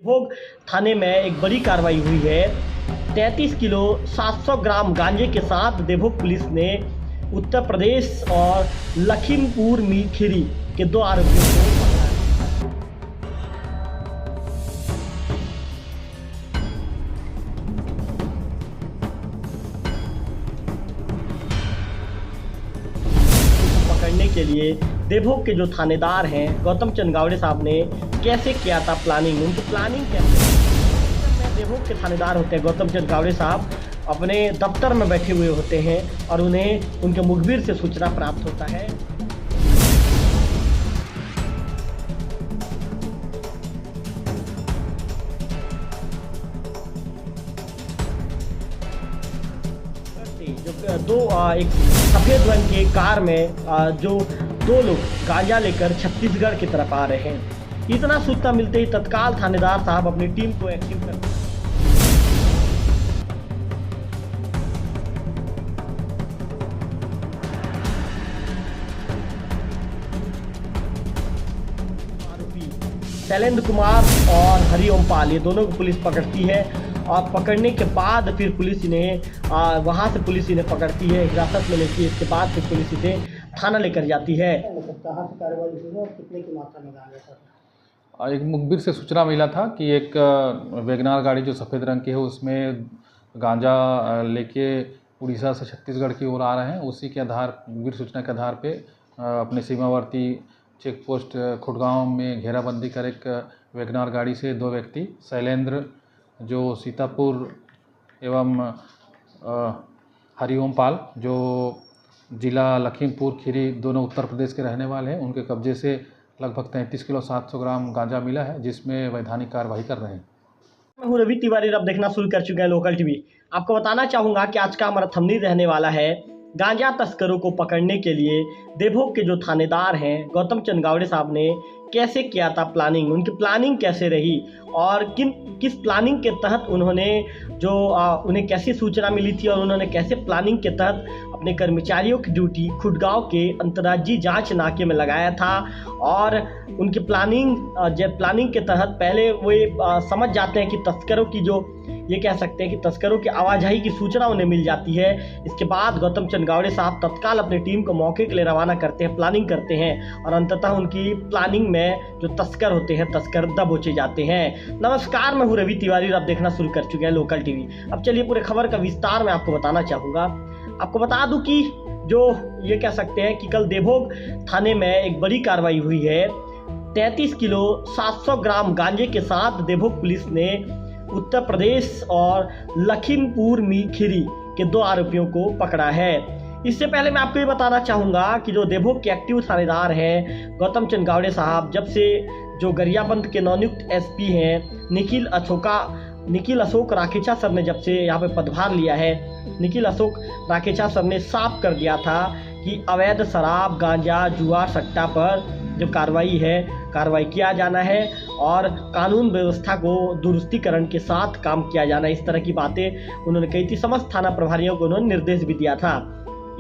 भोग थाने में एक बड़ी कार्रवाई हुई है। 33 किलो 700 ग्राम गांजे के साथ देवभोग पुलिस ने उत्तर प्रदेश और लखीमपुर खीरी के 2 आरोपियों को पकड़ा है। पकड़ने के लिए देवभोग के जो थानेदार हैं गौतम चंद गावड़े साहब ने कैसे किया था प्लानिंग, उनकी प्लानिंग कैसे। देवभोग के थानेदार होते हैं गौतम चंद गावड़े साहब अपने दफ्तर में बैठे हुए होते हैं और उन्हें उनके मुखबिर से सूचना प्राप्त होता है। जो एक सफेद रंग के कार में जो 2 लोग गांजा लेकर छत्तीसगढ़ की तरफ आ रहे हैं। इतना सूचना मिलते ही तत्काल थानेदार साहब अपनी टीम को एक्टिव करते हैं। आरोपी शैलेंद्र कुमार और हरिओम पाल, ये दोनों को पुलिस पकड़ती है और पकड़ने के बाद फिर पुलिस इन्हें वहां से पुलिस इन्हें पकड़ती है, हिरासत में लेती है। इसके बाद फिर पुलिस इसे थाना लेकर जाती है। कहाँ से कार्रवाई हुई और कितने की मात्रा में गांजा था? एक मुखबिर से सूचना मिला था कि एक वैगनार गाड़ी जो सफ़ेद रंग की है उसमें गांजा लेके उड़ीसा से छत्तीसगढ़ की ओर आ रहे हैं। उसी के मुखबिर सूचना के आधार पे अपने सीमावर्ती चेक पोस्ट खुटगांव में घेराबंदी कर एक वैगनार गाड़ी से 2 व्यक्ति शैलेंद्र जो सीतापुर एवं हरिओम पाल जो जिला लखीमपुर खीरी दोनों उत्तर प्रदेश के रहने वाले हैं, उनके कब्जे से लगभग 33 किलो 700 ग्राम गांजा मिला है, जिसमें वैधानिक कार्रवाई कर रहे हैं। मैं हूँ रवि तिवारी, अब देखना शुरू कर चुके हैं लोकल टीवी। आपको बताना चाहूँगा कि आज का हमारा थंबनेल रहने वाला है गांजा तस्करों को पकड़ने के लिए देवभोग के जो थानेदार हैं गौतम चंद गावड़े साहब ने कैसे किया था प्लानिंग, उनकी प्लानिंग कैसे रही और किस प्लानिंग के तहत उन्होंने उन्हें कैसी सूचना मिली थी और उन्होंने कैसे प्लानिंग के तहत अपने कर्मचारियों की ड्यूटी खुटगांव के अंतर्राज्यीय जांच नाके में लगाया था। और उनकी प्लानिंग के तहत पहले वो समझ जाते हैं कि तस्करों की जो ये कह सकते हैं कि तस्करों की आवाजाही की सूचना उन्हें मिल जाती है। इसके बाद गौतम चंद गावड़े साहब तत्काल अपनी टीम को मौके के लिए रवाना करते हैं, प्लानिंग करते हैं और अंततः उनकी प्लानिंग में जो तस्कर होते हैं तस्कर दबोचे जाते हैं। नमस्कार, मैं हूँ रवि तिवारी, आप देखना शुरू कर चुके हैं लोकल टीवी। अब चलिए पूरे खबर का विस्तार में आपको बताना चाहूँगा। आपको बता दूं कि जो ये कह सकते हैं कि कल देवभोग थाने में एक बड़ी कार्रवाई हुई है। 33 किलो 700 ग्राम गांजे के साथ देवभोग पुलिस ने उत्तर प्रदेश और लखीमपुर खीरी के 2 आरोपियों को पकड़ा है। इससे पहले मैं आपको ये बताना चाहूँगा कि जो देवभोग के एक्टिव थानेदार हैं गौतम चंद गावड़े साहब, जब से जो गरियाबंद के नवनियुक्त एसपी हैं निखिल अशोक राखेचा सर ने जब से यहाँ पे पदभार लिया है, निखिल अशोक राखेचा सर ने साफ कर दिया था कि अवैध शराब, गांजा, जुआ, सट्टा पर जो कार्रवाई किया जाना है और कानून व्यवस्था को दुरुस्तीकरण के साथ काम किया जाना है। इस तरह की बातें उन्होंने कही थी। समस्त थाना प्रभारियों को उन्होंने निर्देश भी दिया था।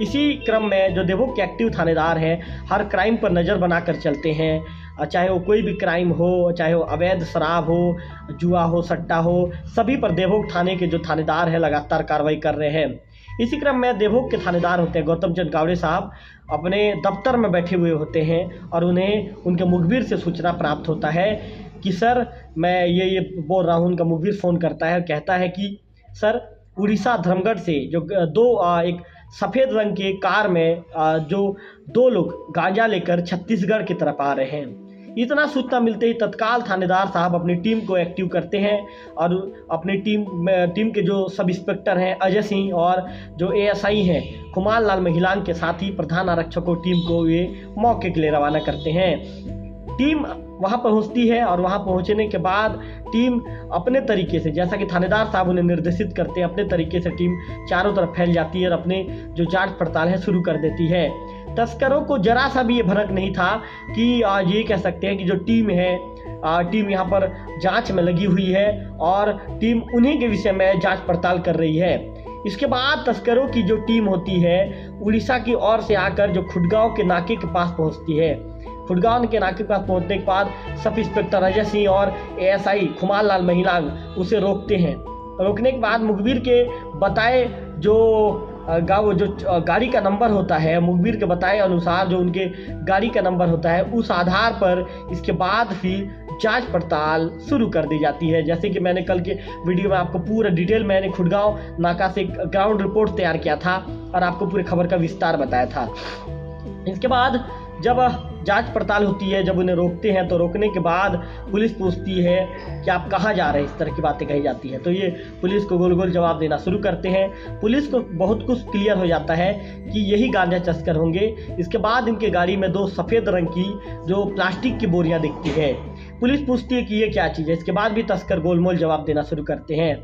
इसी क्रम में जो देवभोग के एक्टिव थानेदार हैं हर क्राइम पर नज़र बनाकर चलते हैं, चाहे वो कोई भी क्राइम हो, चाहे वो अवैध शराब हो, जुआ हो, सट्टा हो, सभी पर देवभोग थाने के जो थानेदार हैं लगातार कार्रवाई कर रहे हैं। इसी क्रम में देवभोग के थानेदार होते हैं गौतम चंद गावड़े साहब अपने दफ्तर में बैठे हुए होते हैं और उन्हें उनके मुखबिर से सूचना प्राप्त होता है कि सर मैं ये बोल रहा हूँ। उनका मुखबिर फ़ोन करता है और कहता है कि सर उड़ीसा धर्मगढ़ से जो एक सफ़ेद रंग के कार में जो 2 लोग गांजा लेकर छत्तीसगढ़ की तरफ आ रहे हैं। इतना सूचना मिलते ही तत्काल थानेदार साहब अपनी टीम को एक्टिव करते हैं और अपनी टीम के जो सब इंस्पेक्टर हैं अजय सिंह और जो एएसआई हैं कुमार लाल महिलान के साथ ही प्रधान आरक्षकों टीम को ये मौके के लिए रवाना करते हैं। टीम वहां पहुंचती है और वहां पहुंचने के बाद टीम अपने तरीके से, जैसा कि थानेदार साहब उन्हें निर्देशित करते हैं, अपने तरीके से टीम चारों तरफ फैल जाती है और अपने जो जांच पड़ताल है शुरू कर देती है। तस्करों को जरा सा भी ये भनक नहीं था कि ये कह सकते हैं कि जो टीम है टीम यहाँ पर जांच में लगी हुई है और टीम उन्हीं के विषय में जांच पड़ताल कर रही है। इसके बाद तस्करों की जो टीम होती है उड़ीसा की ओर से आकर जो खुटगांव के नाके के पास पहुंचती है। खुडगांव के नाके के पास पहुंचने के बाद सब इंस्पेक्टर अजय सिंह और एएसआई खुमान लाल महिलांग उसे रोकते हैं। रोकने के बाद मुखबिर के बताए जो गाड़ी का नंबर होता है, मुखबिर के बताए अनुसार जो उनके गाड़ी का नंबर होता है, उस आधार पर इसके बाद फिर जांच पड़ताल शुरू कर दी जाती है। जैसे कि मैंने कल के वीडियो में आपको पूरा डिटेल मैंने खुडगांव नाका से ग्राउंड रिपोर्ट तैयार किया था और आपको पूरे खबर का विस्तार बताया था। इसके बाद जब जांच पड़ताल होती है, जब उन्हें रोकते हैं तो रोकने के बाद पुलिस पूछती है कि आप कहाँ जा रहे हैं, इस तरह की बातें कही जाती है। तो ये पुलिस को गोल गोल जवाब देना शुरू करते हैं। पुलिस को बहुत कुछ क्लियर हो जाता है कि यही गांजा तस्कर होंगे। इसके बाद इनके गाड़ी में 2 सफ़ेद रंग की जो प्लास्टिक की बोरियां दिखती है। पुलिस पूछती है कि ये क्या चीज़ है। इसके बाद भी तस्कर गोलमोल जवाब देना शुरू करते हैं।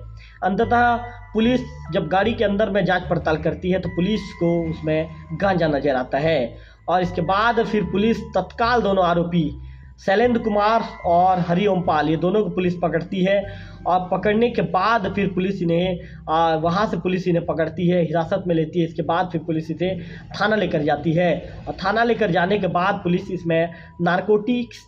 अंततः पुलिस जब गाड़ी के अंदर में जांच पड़ताल करती है तो पुलिस को उसमें गांजा नजर आता है और इसके बाद फिर पुलिस तत्काल दोनों आरोपी शैलेंद्र कुमार और हरिओम पाल, ये दोनों को पुलिस पकड़ती है और पकड़ने के बाद फिर पुलिस इन्हें वहाँ से पुलिस इन्हें पकड़ती है, हिरासत में लेती है। इसके बाद फिर पुलिस इसे थाना लेकर जाती है और थाना लेकर जाने के बाद पुलिस इसमें नारकोटिक्स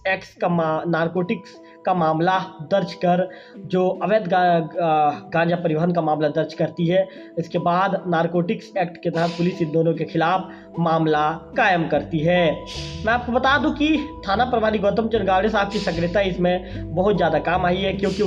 का मामला दर्ज कर जो अवैध गांजा परिवहन का मामला दर्ज करती है। इसके बाद नारकोटिक्स एक्ट के तहत पुलिस इन दोनों के खिलाफ मामला कायम करती है। मैं आपको बता दूं कि थाना प्रभारी गौतम चंद्र गावड़े साहब की सक्रियता इसमें बहुत ज़्यादा काम आई है, क्योंकि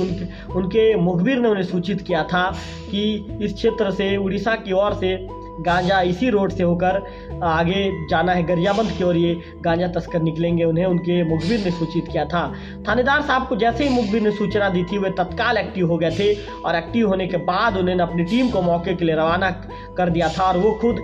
उनके मुखबिर ने उन्हें सूचित किया था कि इस क्षेत्र से उड़ीसा की ओर से गांजा इसी रोड से होकर आगे जाना है, गरियाबंद की ओर ये गांजा तस्कर निकलेंगे। उन्हें उनके मुखबिर ने सूचित किया था। थानेदार साहब को जैसे ही मुखबिर ने सूचना दी थी वे तत्काल एक्टिव हो गए थे और एक्टिव होने के बाद उन्होंने अपनी टीम को मौके के लिए रवाना कर दिया था और वो खुद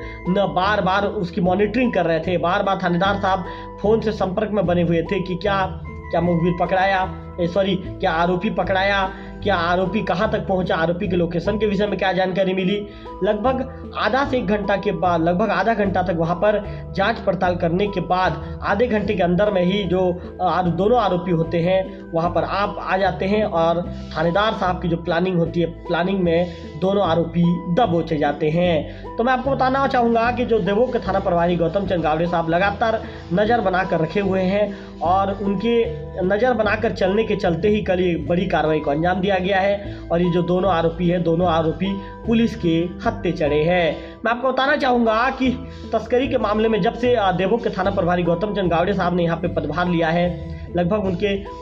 बार बार उसकी मॉनिटरिंग कर रहे थे। बार बार थानेदार साहब फ़ोन से संपर्क में बने हुए थे कि क्या मुखबिर पकड़ाया, क्या आरोपी पकड़ाया, क्या आरोपी कहाँ तक पहुँचा, आरोपी के लोकेशन के विषय में क्या जानकारी मिली। लगभग आधा से 1 घंटा के बाद, लगभग आधा घंटा तक वहाँ पर जांच पड़ताल करने के बाद आधे घंटे के अंदर में ही जो दोनों आरोपी होते हैं वहाँ पर आप आ जाते हैं और थानेदार साहब की जो प्लानिंग होती है, प्लानिंग में दोनों आरोपी दबोचे जाते हैं। तो मैं आपको बताना चाहूँगा कि जो देवों के थाना प्रभारी गौतम चंद्र गावड़े साहब लगातार नज़र बनाकर रखे हुए हैं और उनके नज़र बनाकर चलने के चलते ही कल ये बड़ी कार्रवाई को अंजाम दिया गया है और ये जो दोनों आरोपी हैं, दोनों आरोपी पुलिस के हत्थे चढ़े हैं। मैं आपको बताना चाहूँगा कि तस्करी के मामले में जब से देवों के थाना प्रभारी गौतम चंद्र गावड़े साहब ने यहाँ पे पदभार लिया है, लगभग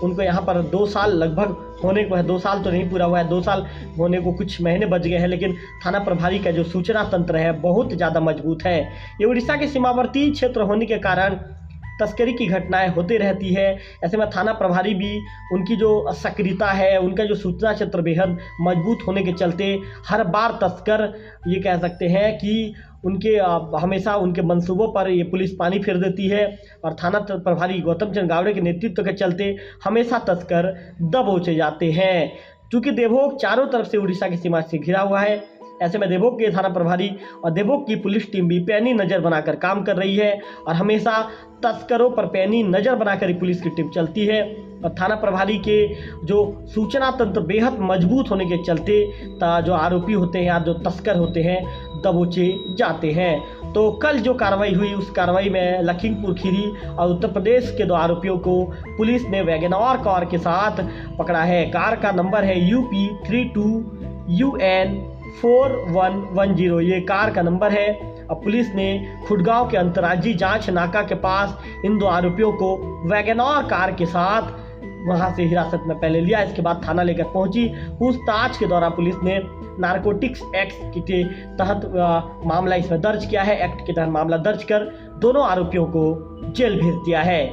उनको यहाँ पर 2 साल लगभग होने को है। 2 साल तो नहीं पूरा हुआ है, 2 साल होने को कुछ महीने बच गए हैं, लेकिन थाना प्रभारी का जो सूचना तंत्र है बहुत ज़्यादा मजबूत है। ये उड़ीसा के सीमावर्ती क्षेत्र होने के कारण तस्करी की घटनाएं होती रहती है। ऐसे में थाना प्रभारी भी उनकी जो सक्रियता है, उनका जो सूचना क्षेत्र बेहद मजबूत होने के चलते हर बार तस्कर ये कह सकते हैं कि उनके हमेशा उनके मंसूबों पर ये पुलिस पानी फेर देती है और थाना प्रभारी गौतम चंद्र गावड़े के नेतृत्व के चलते हमेशा तस्कर दबोचे जाते हैं। चूँकि देवभोग चारों तरफ से उड़ीसा की सीमा से घिरा हुआ है, ऐसे में देवभोग के थाना प्रभारी और देवभोग की पुलिस टीम भी पैनी नज़र बनाकर काम कर रही है और हमेशा तस्करों पर पैनी नज़र बनाकर पुलिस की टीम चलती है और थाना प्रभारी के जो सूचना तंत्र बेहद मजबूत होने के चलते जो आरोपी होते हैं या जो तस्कर होते हैं दबोचे जाते हैं। तो कल जो कार्रवाई हुई उस कार्रवाई में लखीमपुर खीरी और उत्तर प्रदेश के 2 आरोपियों को पुलिस ने वैगनआर कार के साथ पकड़ा है। कार का नंबर है UP32UN 4110, ये कार का नंबर है। अब पुलिस ने खुडगांव के अंतर्राज्यीय जांच नाका के पास इन 2 आरोपियों को वैगनआर कार के साथ वहां से हिरासत में पहले लिया। इसके बाद थाना लेकर पहुंची। पूछताछ के दौरान पुलिस ने नारकोटिक्स एक्ट के तहत मामला इसमें दर्ज किया है। एक्ट के तहत मामला दर्ज कर दोनों आरोपियों को जेल भेज दिया है।